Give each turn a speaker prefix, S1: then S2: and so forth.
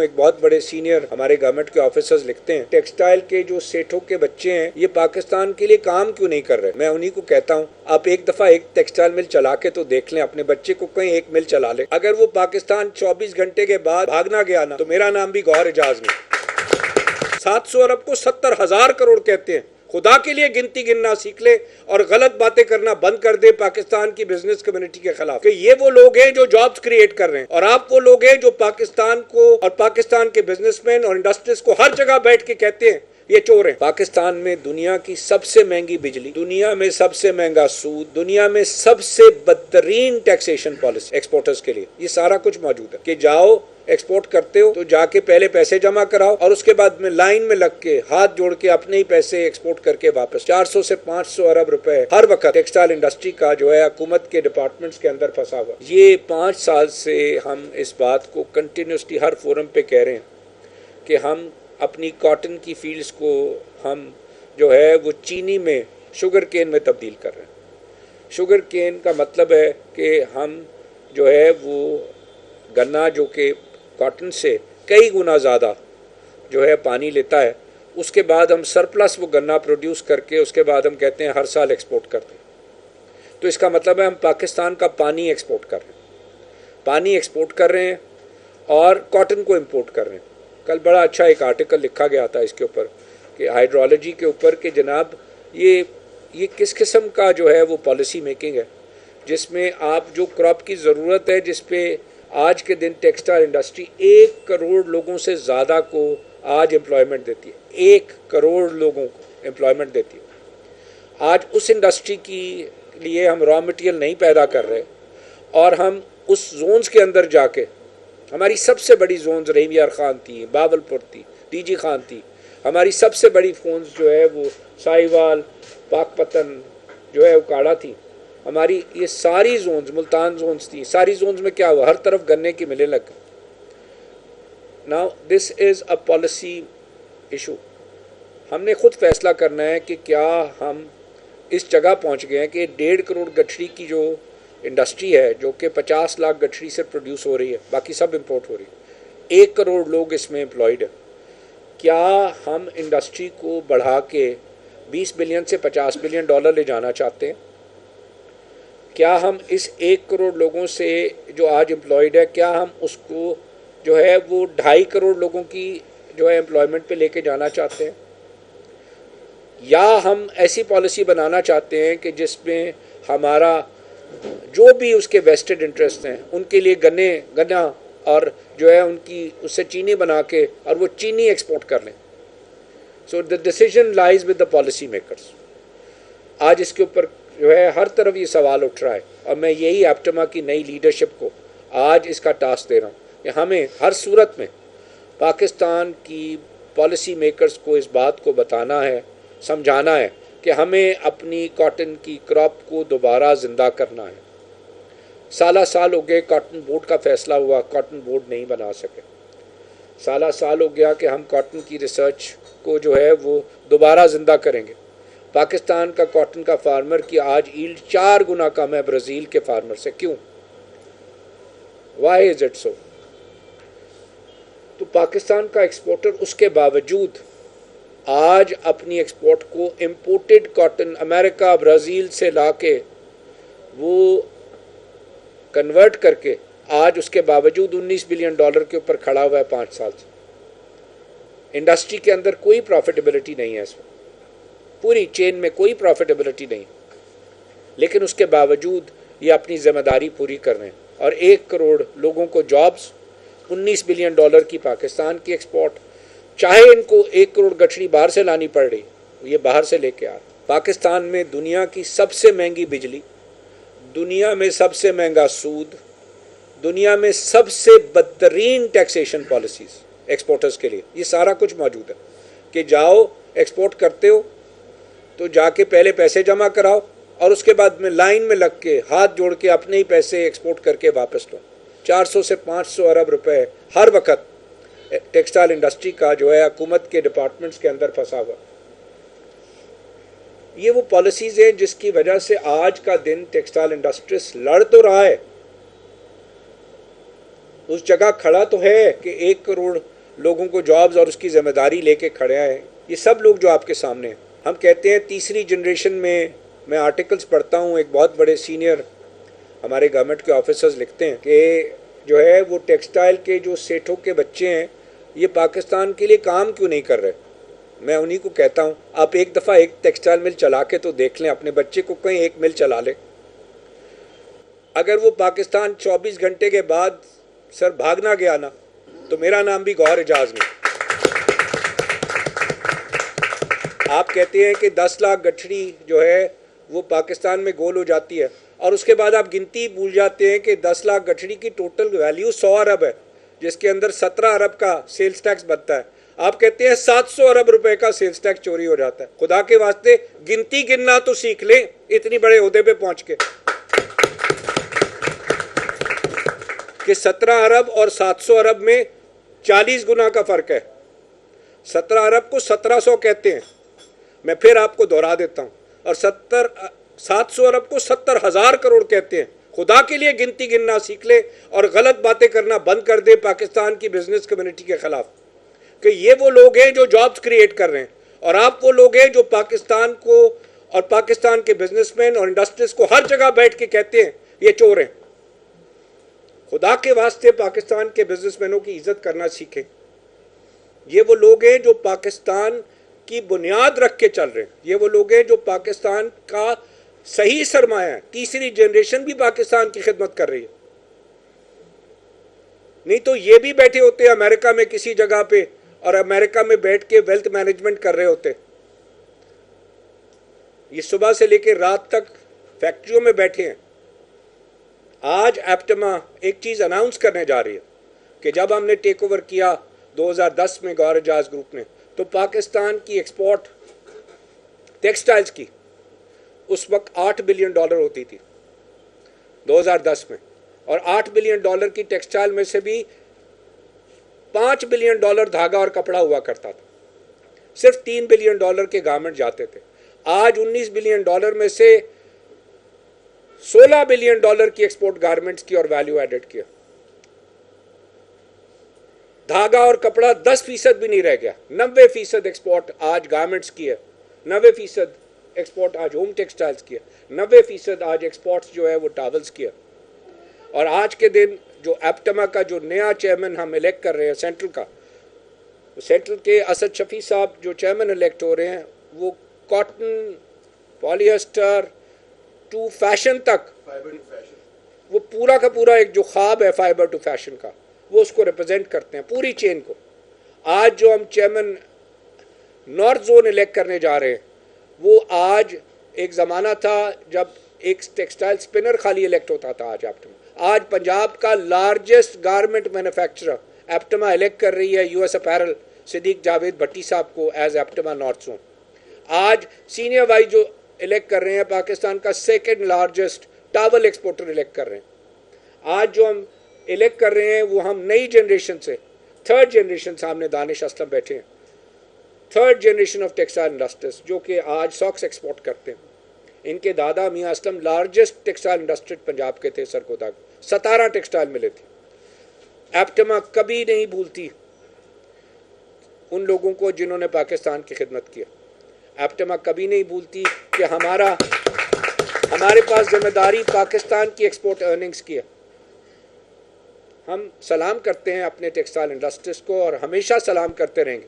S1: ایک بہت بڑے سینئر ہمارے گورنمنٹ کے آفیسرز لکھتے ہیں ٹیکسٹائل کے جو سیٹھوں کے بچے ہیں یہ پاکستان کے لیے کام کیوں نہیں کر رہے. میں انہی کو کہتا ہوں آپ ایک دفعہ ایک ٹیکسٹائل مل چلا کے تو دیکھ لیں, اپنے بچے کو کہیں ایک مل چلا لے. اگر وہ پاکستان 24 گھنٹے کے بعد بھاگنا گیا نا تو میرا نام بھی گوہر اعجاز نہیں. 700 ارب کو 70,000 کروڑ کہتے ہیں. خدا کے لیے گنتی گننا سیکھ لے اور غلط باتیں کرنا بند کر دے پاکستان کی بزنس کمیونٹی کے خلاف, کہ یہ وہ لوگ ہیں جو جابز کریٹ کر رہے ہیں اور آپ وہ لوگ ہیں جو پاکستان کو اور پاکستان کے بزنس مین اور انڈسٹریز کو ہر جگہ بیٹھ کے کہتے ہیں یہ چور ہیں. پاکستان میں دنیا کی سب سے مہنگی بجلی, دنیا میں سب سے مہنگا سود, دنیا میں سب سے بدترین ٹیکسیشن پالیسی ایکسپورٹرز کے لیے, یہ سارا کچھ موجود ہے. کہ جاؤ ایکسپورٹ کرتے ہو تو جا کے پہلے پیسے جمع کراؤ اور اس کے بعد میں لائن میں لگ کے ہاتھ جوڑ کے اپنے ہی پیسے ایکسپورٹ کر کے واپس. 400 سے 500 ارب روپے ہر وقت ٹیکسٹائل انڈسٹری کا جو ہے حکومت کے ڈپارٹمنٹس کے اندر پھنسا ہوا. یہ 5 سال سے ہم اس بات کو کنٹینیوسلی ہر فورم پہ کہہ رہے ہیں کہ ہم اپنی کاٹن کی فیلڈز کو ہم جو ہے وہ چینی میں شوگر کین میں تبدیل کر رہے ہیں. شوگر کین کا مطلب ہے کہ ہم جو ہے وہ گنا جو کہ کاٹن سے کئی گنا زیادہ جو ہے پانی لیتا ہے, اس کے بعد ہم سرپلس وہ گنا پروڈیوس کر کے اس کے بعد ہم کہتے ہیں ہر سال ایکسپورٹ کرتے ہیں. تو اس کا مطلب ہے ہم پاکستان کا پانی ایکسپورٹ کر رہے ہیں, پانی ایکسپورٹ کر رہے ہیں اور کاٹن کو امپورٹ کر رہے ہیں. کل بڑا اچھا ایک آرٹیکل لکھا گیا تھا اس کے اوپر کہ ہائیڈرولوجی کے اوپر کہ جناب یہ کس قسم کا جو ہے وہ پالیسی میکنگ ہے جس میں آپ جو کراپ کی ضرورت ہے, جس پہ آج کے دن ٹیکسٹائل انڈسٹری 1 کروڑ لوگوں سے زیادہ کو آج امپلائمنٹ دیتی ہے, 1 کروڑ لوگوں کو امپلائمنٹ دیتی ہے. آج اس انڈسٹری کی لیے ہم را مٹیریل نہیں پیدا کر رہے اور ہم اس زونز کے اندر جا کے, ہماری سب سے بڑی زونز رحیم یار خان تھی, باول پور تھی, ڈی جی خان تھی, ہماری سب سے بڑی فونز جو ہے وہ ساہیوال, پاک پتن جو ہے اکاڑا تھی, ہماری یہ ساری زونز ملتان زونز تھی. ساری زونز میں کیا ہوا, ہر طرف گنے کی ملیں لگ. Now this is a policy issue. ہم نے خود فیصلہ کرنا ہے کہ کیا ہم اس جگہ پہنچ گئے ہیں کہ 1.5 کروڑ گٹھڑی کی جو انڈسٹری ہے جو کہ 50 لاکھ گٹھڑی سے پروڈیوس ہو رہی ہے, باقی سب امپورٹ ہو رہی ہے, 1 کروڑ لوگ اس میں امپلائڈ ہیں. کیا ہم انڈسٹری کو بڑھا کے 20 بلین سے 50 بلین ڈالر لے جانا چاہتے ہیں؟ کیا ہم اس 1 کروڑ لوگوں سے جو آج امپلائڈ ہے, کیا ہم اس کو جو ہے وہ 2.5 کروڑ لوگوں کی جو ہے امپلائمنٹ پہ لے کے جانا چاہتے ہیں؟ یا ہم ایسی پالیسی بنانا چاہتے ہیں کہ جس میں ہمارا جو بھی اس کے ویسٹڈ انٹرسٹ ہیں ان کے لیے گنا اور جو ہے ان کی اس سے چینی بنا کے اور وہ چینی ایکسپورٹ کر لیں. So the decision lies with the policy makers. آج اس کے اوپر جو ہے ہر طرف یہ سوال اٹھ رہا ہے اور میں یہی ایپٹما کی نئی لیڈرشپ کو آج اس کا ٹاسک دے رہا ہوں کہ ہمیں ہر صورت میں پاکستان کی پالیسی میکرز کو اس بات کو بتانا ہے, سمجھانا ہے کہ ہمیں اپنی کاٹن کی کراپ کو دوبارہ زندہ کرنا ہے. سال ہو گئے کاٹن بورڈ کا فیصلہ ہوا, کاٹن بورڈ نہیں بنا سکے. سال ہو گیا کہ ہم کاٹن کی ریسرچ کو جو ہے وہ دوبارہ زندہ کریں گے. پاکستان کا کاٹن کا فارمر کی آج ایلڈ 4 گنا کم ہے برازیل کے فارمر سے. کیوں؟ Why is it so? تو پاکستان کا ایکسپورٹر اس کے باوجود آج اپنی ایکسپورٹ کو امپورٹڈ کاٹن امریکہ برازیل سے لا کے وہ کنورٹ کر کے آج اس کے باوجود 19 بلین ڈالر کے اوپر کھڑا ہوا ہے 5 سال سے. انڈسٹری کے اندر کوئی پروفیٹیبلٹی نہیں ہے, اس وقت پوری چین میں کوئی پروفیٹیبلٹی نہیں, لیکن اس کے باوجود یہ اپنی ذمہ داری پوری کر رہے ہیں اور 1 کروڑ لوگوں کو جابز, 19 بلین ڈالر کی پاکستان کی ایکسپورٹ. چاہے ان کو 1 کروڑ گٹھڑی باہر سے لانی پڑ رہی, یہ باہر سے لے کے آ رہے. پاکستان میں دنیا کی سب سے مہنگی بجلی, دنیا میں سب سے مہنگا سود, دنیا میں سب سے بدترین ٹیکسیشن پالیسیز ایکسپورٹرز کے لیے, یہ سارا کچھ موجود ہے. کہ جاؤ ایکسپورٹ کرتے ہو تو جا کے پہلے پیسے جمع کراؤ اور اس کے بعد میں لائن میں لگ کے ہاتھ جوڑ کے اپنے ہی پیسے ایکسپورٹ کر کے واپس لو. 400 سے 500 ارب روپے ہر وقت ٹیکسٹائل انڈسٹری کا جو ہے حکومت کے ڈپارٹمنٹس کے اندر پھنسا ہوا. یہ وہ پالیسیز ہیں جس کی وجہ سے آج کا دن ٹیکسٹائل انڈسٹریز لڑ تو رہا ہے, اس جگہ کھڑا تو ہے کہ 1 کروڑ لوگوں کو جابز اور اس کی ذمہ داری لے کے کھڑے ہیں، یہ سب لوگ جو آپ کے سامنے ہیں. ہم کہتے ہیں تیسری جنریشن میں آرٹیکلز پڑھتا ہوں، ایک بہت بڑے سینئر ہمارے گورنمنٹ کے آفیسرز لکھتے ہیں کہ جو ہے وہ ٹیکسٹائل کے جو سیٹھوں کے بچے ہیں یہ پاکستان کے لیے کام کیوں نہیں کر رہے. میں انہی کو کہتا ہوں آپ ایک دفعہ ایک ٹیکسٹائل مل چلا کے تو دیکھ لیں، اپنے بچے کو کہیں ایک مل چلا لیں. اگر وہ پاکستان 24 گھنٹے کے بعد سر بھاگنا گیا نا تو میرا نام بھی گوہر اعجاز نہیں. آپ کہتے ہیں کہ 10 لاکھ گٹھڑی جو ہے وہ پاکستان میں گول ہو جاتی ہے اور اس کے بعد آپ گنتی بھول جاتے ہیں کہ 10 لاکھ گٹھڑی کی ٹوٹل ویلیو 100 ارب ہے جس کے اندر 17 ارب کا سیلز ٹیکس بنتا ہے. آپ کہتے ہیں 700 ارب روپے کا سیلز ٹیکس چوری ہو جاتا ہے. خدا کے واسطے گنتی گننا تو سیکھ لیں اتنی بڑے عہدے پہ پہنچ کے کہ 17 ارب اور 700 ارب میں 40 گنا کا فرق ہے. 17 ارب کو 1700 کہتے ہیں، میں پھر آپ کو دہرا دیتا ہوں، اور 700 ارب کو 70,000 کروڑ کہتے ہیں. خدا کے لیے گنتی گننا سیکھ لے اور غلط باتیں کرنا بند کر دے پاکستان کی بزنس کمیونٹی کے خلاف، کہ یہ وہ لوگ ہیں جو جابز کریٹ کر رہے ہیں اور آپ وہ لوگ ہیں جو پاکستان کو اور پاکستان کے بزنس مین اور انڈسٹریز کو ہر جگہ بیٹھ کے کہتے ہیں یہ چور ہیں. خدا کے واسطے پاکستان کے بزنس مینوں کی عزت کرنا سیکھیں. یہ وہ لوگ ہیں جو پاکستان کی بنیاد رکھ کے چل رہے ہیں، یہ وہ لوگ ہیں جو پاکستان کا صحیح سرمایہ ہے. تیسری جنریشن بھی پاکستان کی خدمت کر رہی ہے، نہیں تو یہ بھی بیٹھے ہوتے ہیں امریکہ میں کسی جگہ پہ اور امریکہ میں بیٹھ کے ویلتھ مینجمنٹ کر رہے ہوتے. یہ صبح سے لے کے رات تک فیکٹریوں میں بیٹھے ہیں. آج ایپٹما ایک چیز اناؤنس کرنے جا رہی ہے کہ جب ہم نے ٹیک اوور کیا 2010 میں گوہر اعجاز گروپ نے، تو پاکستان کی ایکسپورٹ ٹیکسٹائلز کی اس وقت $8 بلین ہوتی تھی 2010 میں، اور $8 بلین کی ٹیکسٹائل میں سے بھی $5 بلین دھاگا اور کپڑا ہوا کرتا تھا. صرف $3 بلین کے گارمنٹ جاتے تھے. آج $19 بلین میں سے $16 بلین کی ایکسپورٹ گارمنٹس کی اور ویلیو ایڈڈ کیا. دھاگا اور کپڑا 10% بھی نہیں رہ گیا. 90% ایکسپورٹ آج گارمنٹس کی ہے، 90% ایکسپورٹ آج ہوم ٹیکسٹائلز کی ہے، 90% آج ایکسپورٹس جو ہے وہ ٹاولز کی ہے. اور آج کے دن جو ایپٹما کا جو نیا چیئرمین ہم الیکٹ کر رہے ہیں سینٹرل کا، سینٹرل کے اسد شفیع صاحب جو چیئرمین الیکٹ ہو رہے ہیں، وہ cotton, polyester to fashion تک، وہ پورا کا پورا ایک جو خواب ہے فائبر ٹو فیشن کا، وہ اس کو ریپرزینٹ کرتے ہیں پوری چین کو. آج جو ہم چیئرمین نارتھ زون الیکٹ کرنے جا رہے ہیں، وہ آج ایک زمانہ تھا جب ایک ٹیکسٹائل اسپنر خالی الیکٹ ہوتا تھا. آج پنجاب کا largest garment manufacturer APTMA elect کر رہی ہے یو ایس اپیرل صدیق جاوید بھٹی صاحب کو ایز ایپٹما نارتھ زون. آج سینئر وائز جو الیکٹ کر رہے ہیں پاکستان کا second largest towel exporter elect کر رہے ہیں. آج جو ہم الیکٹ کر رہے ہیں وہ ہم نئی جنریشن سے، تھرڈ جنریشن سامنے دانش اسلم بیٹھے ہیں، third generation of textile industries جو کہ آج ساکس ایکسپورٹ کرتے ہیں. ان کے دادا میاں Aslam largest textile industry Punjab کے تھے. سرگودا 17 ٹیکسٹائل ملے تھے. ایپٹما کبھی نہیں بھولتی ان لوگوں کو جنہوں نے پاکستان کی خدمت کیا. ایپٹما کبھی نہیں بھولتی کہ ہمارے پاس ذمہ داری پاکستان کی ایکسپورٹ ارننگز کی ہے. ہم سلام کرتے ہیں اپنے ٹیکسٹائل انڈسٹریز کو اور ہمیشہ سلام کرتے رہیں گے.